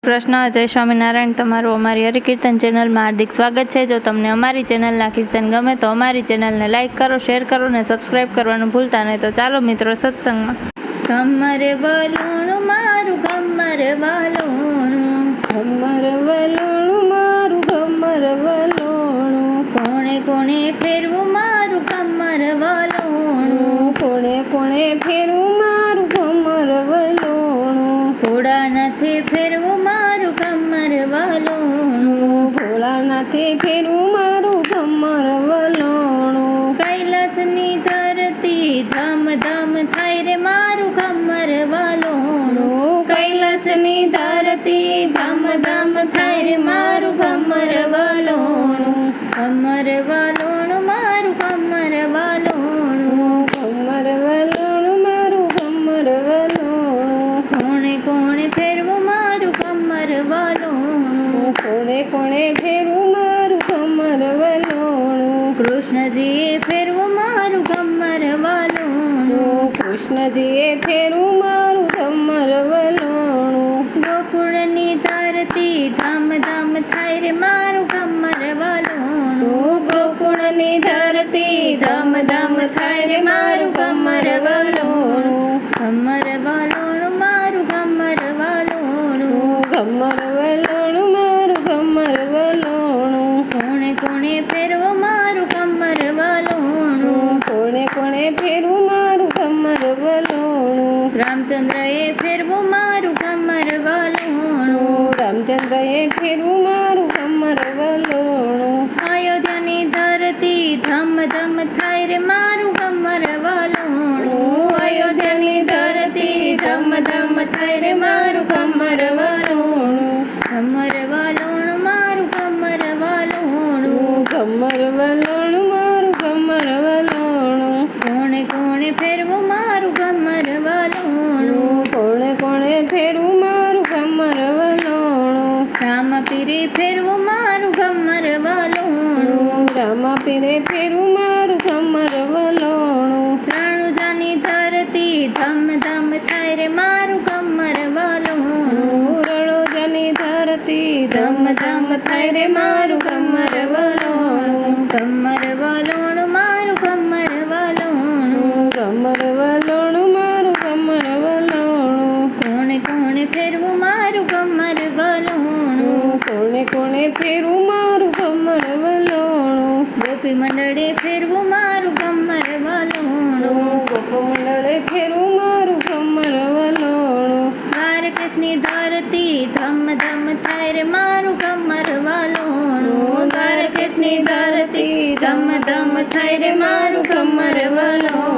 કૃષ્ણ જય સ્વામિનારાયણ. તમારું અમારી હરિકીર્તન ચેનલમાં હાર્દિક સ્વાગત છે. જો તમને અમારી ચેનલના કીર્તન ગમે તો અમારી ચેનલને લાઇક કરો, શેર કરો ને સબસ્ક્રાઈબ કરવાનું ભૂલતા નહીં. તો ચાલો મિત્રો સત્સંગમાં. કમર વલોણું મારું કમર વલોણું, કમર વલોણું મારું કમર વલોણું, કોણે કોણે ફેરવું મારું કમર વલોણું, કોણે કોણે ફેરવું મારું કમર વલોણું, ભોળાનાથે ફેરવું મારું કમર વલોણું, ભોળાનાથે ફેરવું મારું કમર વલોણું, કૈલાસની ધરતી ધમ ધમ થાય રે મારું કમર વલોણું, કૈલાસની ધરતી ધમ ધમ થાય રે મારું કમર વલોણું, કમર વલોણું મારું કમર વલોણું, કમર વલોણું મારું કમર વલોણું, કોણે કોણે ફેરવું મારું કમર વલોણું, કોણે કોણે ફેરવું મારું કમર વલોણું, કૃષ્ણજીએ ફેરવું મારું કમર વલોણું, કૃષ્ણજીએ ફેરવું મારું કમર વલોણું, ગોકુળની ધરતી ધમ ધમ થાય રે મારું કમર વલોણું, ગોકુળની ધરતી ધમ ધમ થાય રે મારું કમર વલોણું, કમર વલોણું મારું કમર વલોણું, કમર વલોણું મારું કમર વલોણું, કોણે કોણે ફેરવું મારું કમર વલોણું, કોણે કોણે ફેરવું મારું કમર વલોણું, રામચંદ્રએ ફેરવું મારું કમર વલોણું, રામચંદ્રએ ફેરવું મારું કમર વલોણું, અયોધ્યાની ધરતી ધમ ધમ થાય રે મારું કમર વલોણું, અયોધ્યાની ધરતી ધમ ધમ થાય રે મારું કમર વલોણું, કમર વલોણું મારું કમર વલોણું, કમર વલોણું મારું કમર વલોણું, કોણે કોણે ફેરવું મારું કમર વલોણું, કોણે કોણે ફેરવું મારું કમર વલોણું, રામ પીરે ફેરવું મારું કમર વલોણું, રામા પીરે ફેરવું મારું કમર વલોણું, રણુજાની ધરતી ધમ ધમ થાય રે મારું કમર વલોણું, રણોજાની ધરતી ધમ ધમ થાય રે મારું કમર વલોણું, કમર વલોણું મારું કમર વલોણું, કમર વલોણું મારું કમર વલોણું, કોણે કોણે ફેરવું મારું કમર વલોણું, કોણે કોણે ફેરવું મારું કમર વલોણું, ગોપી મંડળે ફેરવું મારું કમર વલોણું, ગોપમંડળે ફેરવું મારું કમર વલોણું, દ્વારકેશની ધરતી ધમ ધમ થાય રે મારું કમર વલોણું, દ્વારકેશની ધરતી ધમ ધમ થાય રે મારું કમર વલોણું,